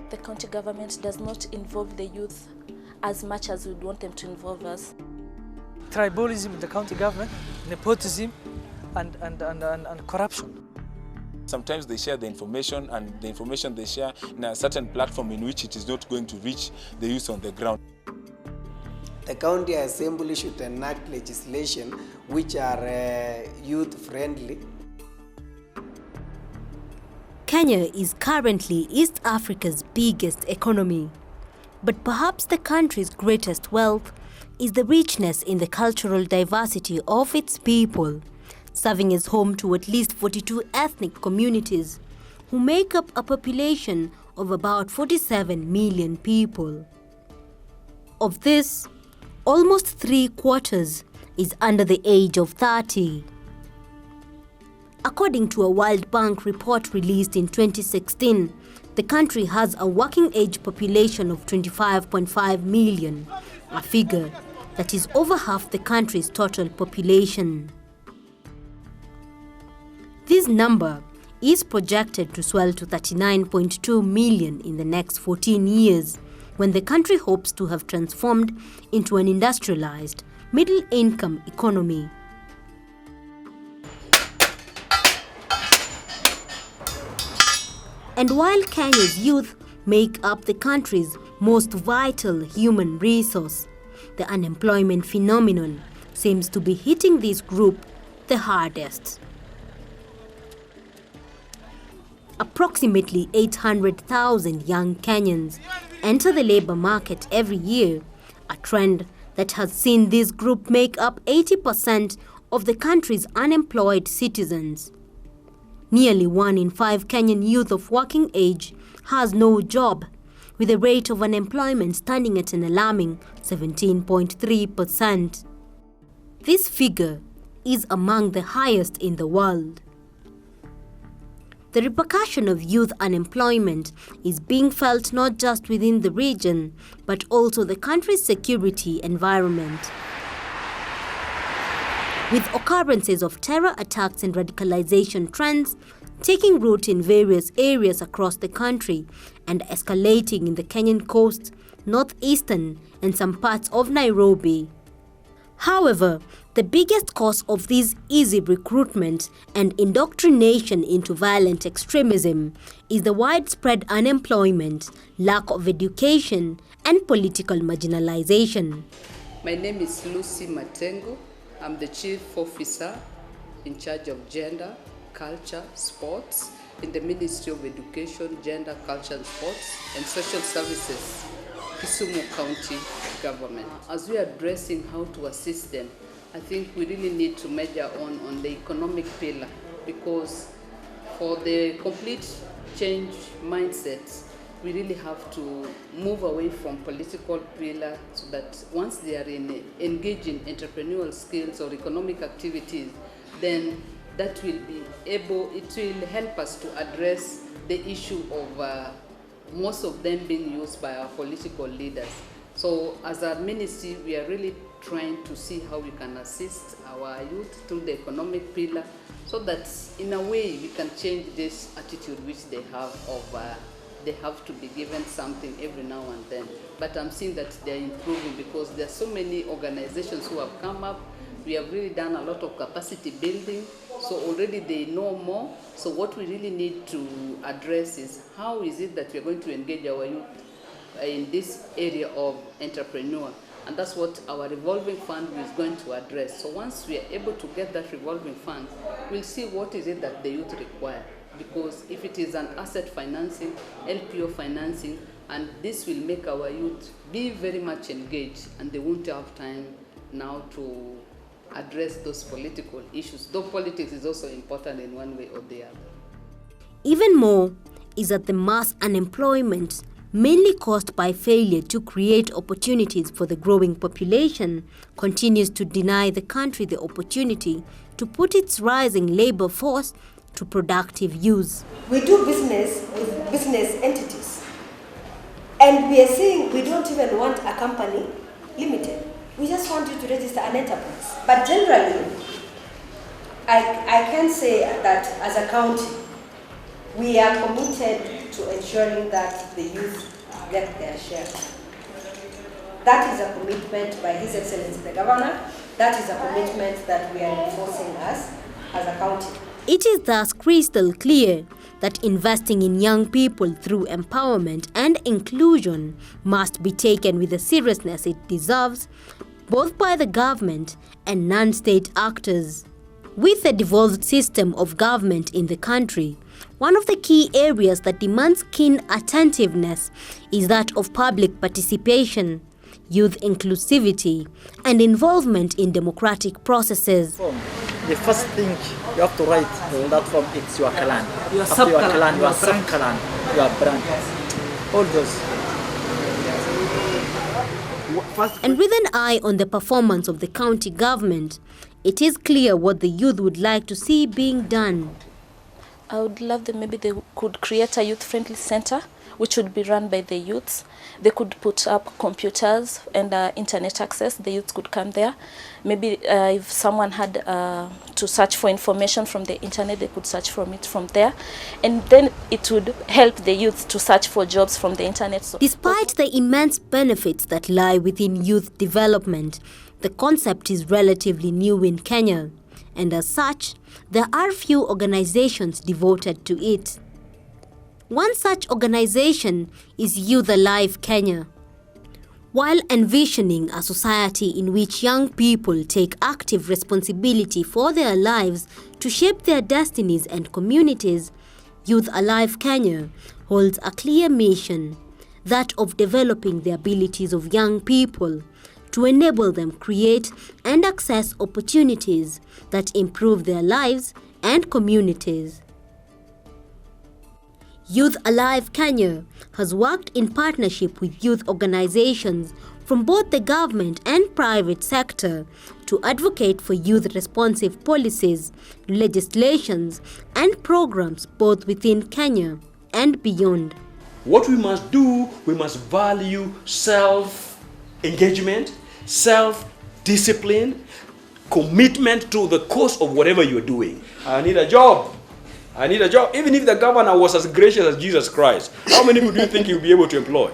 the county government does not involve the youth as much as we'd want them to involve us. Tribalism in the county government, nepotism, and corruption. Sometimes they share the information, and the information they share in a certain platform in which it is not going to reach the youth on the ground. The county assembly should enact legislation which are youth-friendly. Kenya is currently East Africa's biggest economy, but perhaps the country's greatest wealth is the richness in the cultural diversity of its people, serving as home to at least 42 ethnic communities who make up a population of about 47 million people. Of this, almost 3/4 is under the age of 30. According to a World Bank report released in 2016, the country has a working age population of 25.5 million, a figure that is over half the country's total population. This number is projected to swell to 39.2 million in the next 14 years, when the country hopes to have transformed into an industrialized, middle-income economy. And while Kenya's youth make up the country's most vital human resource, the unemployment phenomenon seems to be hitting this group the hardest. Approximately 800,000 young Kenyans enter the labor market every year, a trend that has seen this group make up 80% of the country's unemployed citizens. Nearly 1 in 5 Kenyan youth of working age has no job, with a rate of unemployment standing at an alarming 17.3%. This figure is among the highest in the world. The repercussion of youth unemployment is being felt not just within the region, but also the country's security environment. With occurrences of terror attacks and radicalization trends taking root in various areas across the country and escalating in the Kenyan coast, northeastern, and some parts of Nairobi. However, the biggest cause of this easy recruitment and indoctrination into violent extremism is the widespread unemployment, lack of education, and political marginalization. My name is Lucy Matengo. I'm the Chief Officer in charge of Gender, Culture, Sports in the Ministry of Education, Gender, Culture and Sports and Social Services, Kisumu County Government. As we are addressing how to assist them, I think we really need to measure on the economic pillar, because for the complete change mindset, we really have to move away from political pillar, so that once they are engaged in entrepreneurial skills or economic activities, then that will be able, it will help us to address the issue of most of them being used by our political leaders. So as a ministry, we are really trying to see how we can assist our youth through the economic pillar, so that in a way we can change this attitude which they have of they have to be given something every now and then. But I'm seeing that they're improving, because there are so many organizations who have come up. We have really done a lot of capacity building, so already they know more. So what we really need to address is how is it that we're going to engage our youth in this area of entrepreneur. And that's what our revolving fund is going to address. So once we are able to get that revolving fund, we'll see what is it that the youth require. Because if it is an asset financing, LPO financing, and this will make our youth be very much engaged, and they won't have time now to address those political issues, though politics is also important in one way or the other. Even more is that the mass unemployment, mainly caused by failure to create opportunities for the growing population, continues to deny the country the opportunity to put its rising labor force to productive use. We do business with business entities, and we are saying we don't even want a company limited. We just want you to register an enterprise. But generally, I can say that as a county, we are committed to ensuring that the youth get their share. That is a commitment by His Excellency the Governor. That is a commitment that we are enforcing as a county. It is thus crystal clear that investing in young people through empowerment and inclusion must be taken with the seriousness it deserves, both by the government and non-state actors. With a devolved system of government in the country, one of the key areas that demands keen attentiveness is that of public participation, youth inclusivity, and involvement in democratic processes. The first thing you have to write on that form is your clan. Your sub-clan, your sub-clan, your brand. All those. And with an eye on the performance of the county government, it is clear what the youth would like to see being done. I would love that maybe they could create a youth-friendly center which would be run by the youths. They could put up computers and internet access. The youths could come there. Maybe if someone had to search for information from the internet, they could search from it from there. And then it would help the youth to search for jobs from the internet. Despite the immense benefits that lie within youth development, the concept is relatively new in Kenya. And as such, there are few organizations devoted to it. One such organization is Youth Alive Kenya. While envisioning a society in which young people take active responsibility for their lives to shape their destinies and communities, Youth Alive Kenya holds a clear mission, that of developing the abilities of young people to enable them create and access opportunities that improve their lives and communities. Youth Alive Kenya has worked in partnership with youth organizations from both the government and private sector to advocate for youth-responsive policies, legislations, and programs both within Kenya and beyond. What we must do, we must value self-engagement, self-discipline, commitment to the cause of whatever you're doing. I need a job. I need a job. Even if the governor was as gracious as Jesus Christ, how many people do you think he'll be able to employ?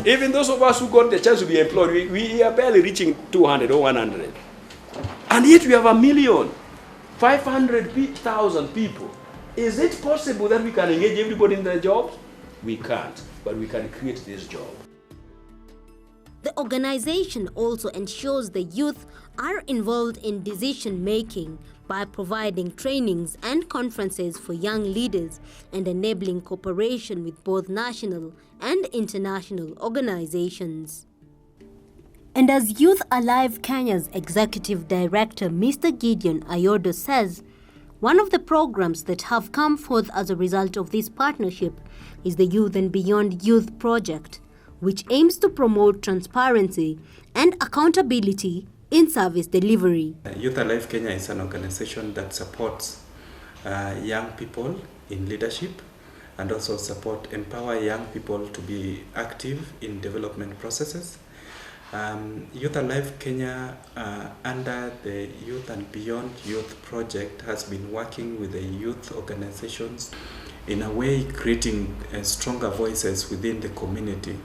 Even those of us who got the chance to be employed, we are barely reaching 200 or 100. And yet we have 1,500,000 people. Is it possible that we can engage everybody in their jobs? We can't, but we can create this job. The organization also ensures the youth are involved in decision-making by providing trainings and conferences for young leaders and enabling cooperation with both national and international organizations. And as Youth Alive Kenya's Executive Director, Mr. Gideon Ayodo, says, one of the programs that have come forth as a result of this partnership is the Youth and Beyond Youth Project, which aims to promote transparency and accountability in service delivery. Youth Alive Kenya is an organization that supports young people in leadership and also empower young people to be active in development processes. Youth Alive Kenya, under the Youth and Beyond Youth Project, has been working with the youth organizations in a way creating stronger voices within the community,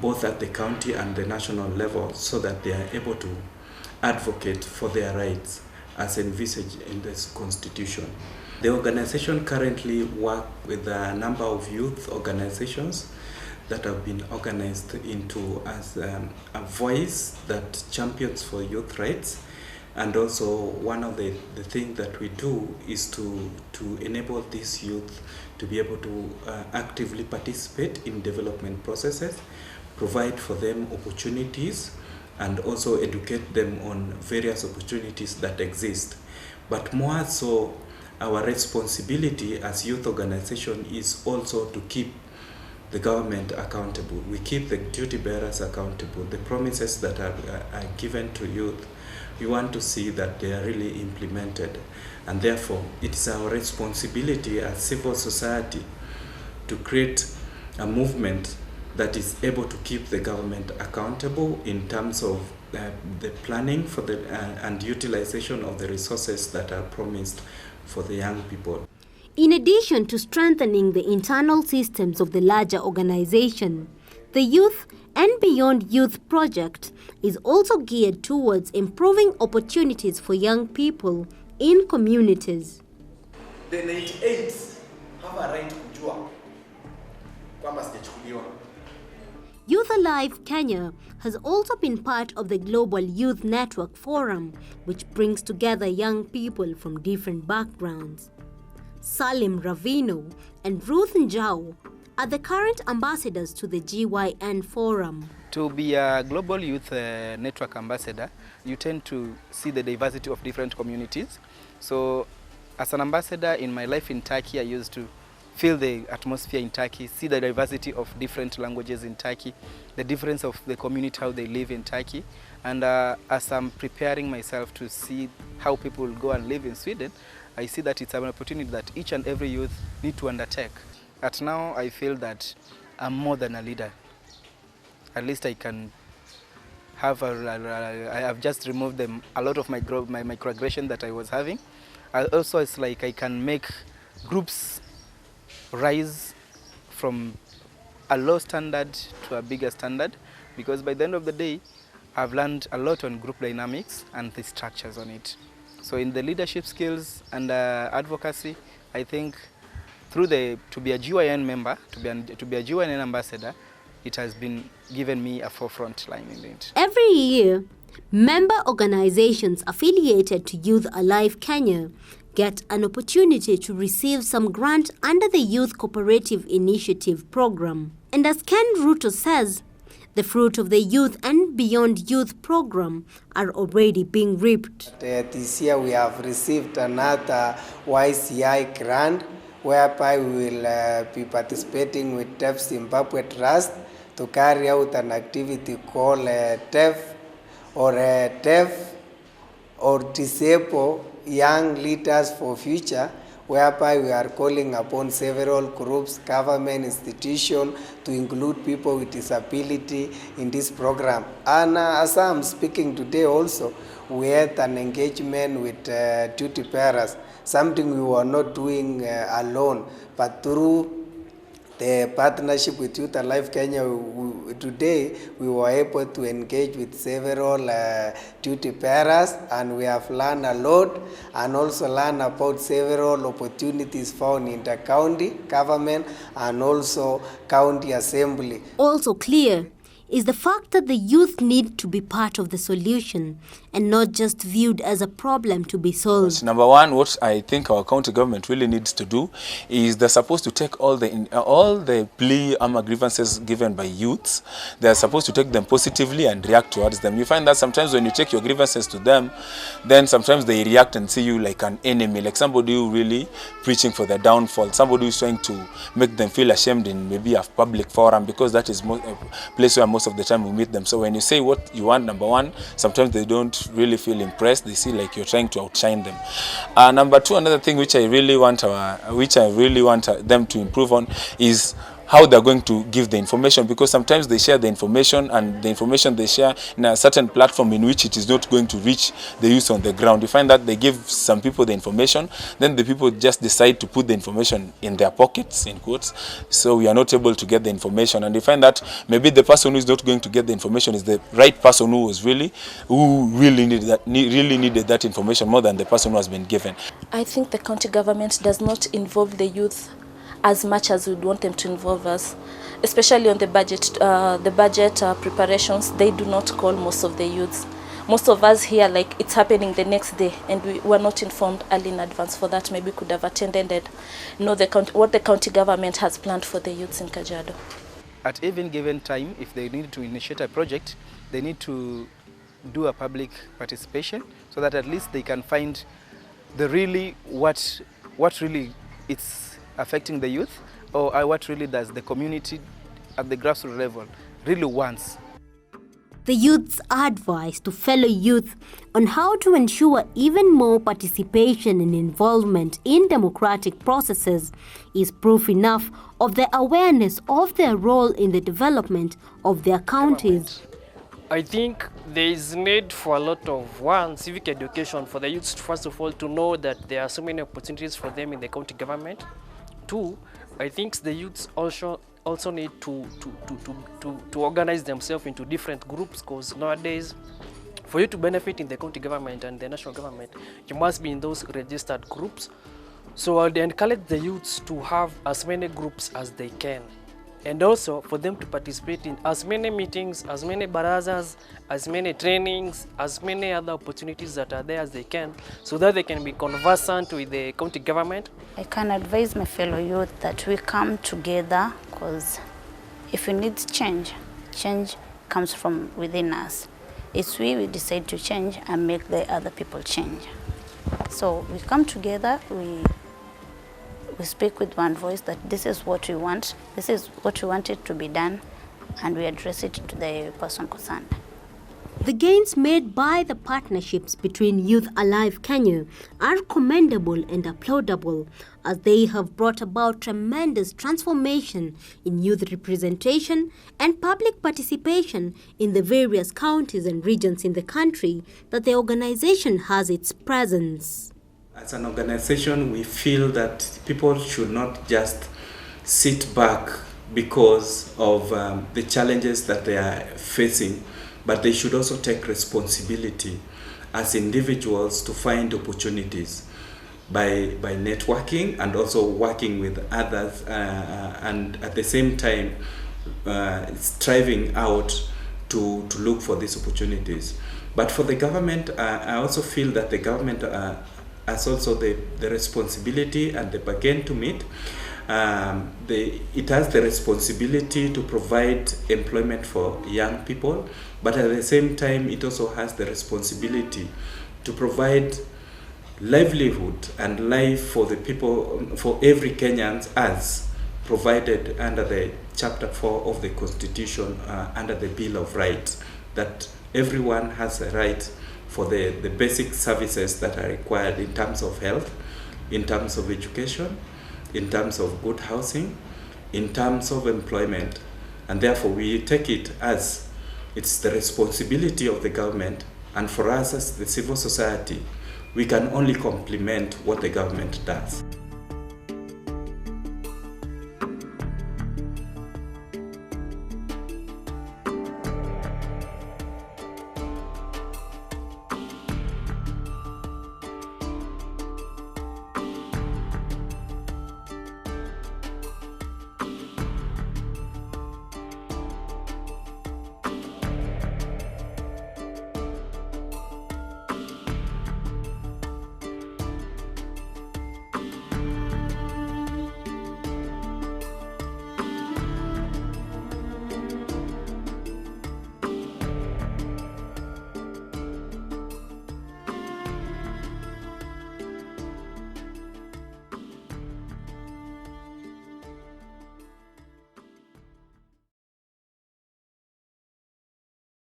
both at the county and the national level, so that they are able to advocate for their rights as envisaged in this constitution. The organization currently works with a number of youth organizations that have been organized into as a voice that champions for youth rights. And also one of the things that we do is to enable these youth to be able to actively participate in development processes, provide for them opportunities, and also educate them on various opportunities that exist. But more so, our responsibility as youth organization is also to keep the government accountable. We keep the duty bearers accountable. The promises that are given to youth, we want to see that they are really implemented. And therefore, it is our responsibility as civil society to create a movement that is able to keep the government accountable in terms of the planning for and utilization of the resources that are promised for the young people. In addition to strengthening the internal systems of the larger organization, the Youth and Beyond Youth project is also geared towards improving opportunities for young people in communities. The 98 have a right kujua kwamba sijachukuliwa. Youth Alive Kenya has also been part of the Global Youth Network Forum, which brings together young people from different backgrounds. Salim Ravino and Ruth Njau are the current ambassadors to the GYN Forum. To be a Global Youth Network ambassador, you tend to see the diversity of different communities. So as an ambassador in my life in Turkey, I used to feel the atmosphere in Turkey, see the diversity of different languages in Turkey, the difference of the community, how they live in Turkey. And as I'm preparing myself to see how people go and live in Sweden, I see that it's an opportunity that each and every youth need to undertake. At now, I feel that I'm more than a leader. At least I can have I have just removed a lot of my microaggression that I was having. Also, it's like I can make groups rise from a low standard to a bigger standard, because by the end of the day, I've learned a lot on group dynamics and the structures on it. So in the leadership skills and advocacy, I think through to be a GYN member, to be a GYN ambassador, it has been given me a forefront line in it. Every year, member organizations affiliated to Youth Alive Kenya get an opportunity to receive some grant under the Youth Cooperative Initiative program. And as Ken Ruto says, the fruit of the Youth and Beyond Youth program are already being reaped. This year we have received another YCI grant, whereby we will be participating with TEF Zimbabwe Trust to carry out an activity called TEF or Disable Young Leaders for Future, whereby we are calling upon several groups, government institutions to include people with disability in this program. And as I'm speaking today also, we had an engagement with duty bearers, something we were not doing alone, but through the partnership with Youth Alive Kenya, today we were able to engage with several duty bearers, and we have learned a lot and also learned about several opportunities found in the county government and also county assembly. Also clear is the fact that the youth need to be part of the solution and not just viewed as a problem to be solved. Number one, what I think our county government really needs to do is they're supposed to take all the plea grievances given by youths. They're supposed to take them positively and react towards them. You find that sometimes when you take your grievances to them, then sometimes they react and see you like an enemy, like somebody who really preaching for their downfall, somebody who's trying to make them feel ashamed in maybe a public forum, because that is a place where most of the time we meet them. So when you say what you want, number one, sometimes they don't really feel impressed. They see like you're trying to outshine them. Number two, another thing which I really want them to improve on is how they're going to give the information, because sometimes they share the information and the information they share in a certain platform in which it is not going to reach the youth on the ground. You find that they give some people the information, then the people just decide to put the information in their pockets, in quotes, so we are not able to get the information. And you find that maybe the person who is not going to get the information is the right person who really needed that information more than the person who has been given. I think the county government does not involve the youth as much as we'd want them to involve us, especially on the budget preparations. They do not call most of the youths. Most of us here, like, it's happening the next day, and we were not informed early in advance for that. Maybe could have attended and know what the county government has planned for the youths in Kajiado. At even given time, if they need to initiate a project, they need to do a public participation so that at least they can find the really what really it's affecting the youth, or what really does the community at the grassroots level really wants. The youth's advice to fellow youth on how to ensure even more participation and involvement in democratic processes is proof enough of their awareness of their role in the development of their counties. I think there is need for a lot of, one, civic education for the youths, first of all, to know that there are so many opportunities for them in the county government. Two, I think the youths also need to organize themselves into different groups, because nowadays, for you to benefit in the county government and the national government, you must be in those registered groups. So I would encourage the youths to have as many groups as they can, and also for them to participate in as many meetings, as many barazas, as many trainings, as many other opportunities that are there as they can, so that they can be conversant with the county government. I can advise my fellow youth that we come together, because if we need change, change comes from within us. It's we decide to change and make the other people change. So we come together, we speak with one voice that this is what we want, this is what we want it to be done, and we address it to the person concerned. The gains made by the partnerships between Youth Alive Kenya are commendable and applaudable, as they have brought about tremendous transformation in youth representation and public participation in the various counties and regions in the country that the organization has its presence. As an organization, we feel that people should not just sit back because of the challenges that they are facing, but they should also take responsibility as individuals to find opportunities by networking and also working with others, and at the same time striving out to look for these opportunities. But for the government, I also feel that the government has also the responsibility and the bargain to meet. It has the responsibility to provide employment for young people, but at the same time it also has the responsibility to provide livelihood and life for the people, for every Kenyan, as provided under the Chapter 4 of the Constitution, under the Bill of Rights, that everyone has a right for the basic services that are required in terms of health, in terms of education, in terms of good housing, in terms of employment. And therefore we take it as it's the responsibility of the government, and for us as the civil society, we can only complement what the government does.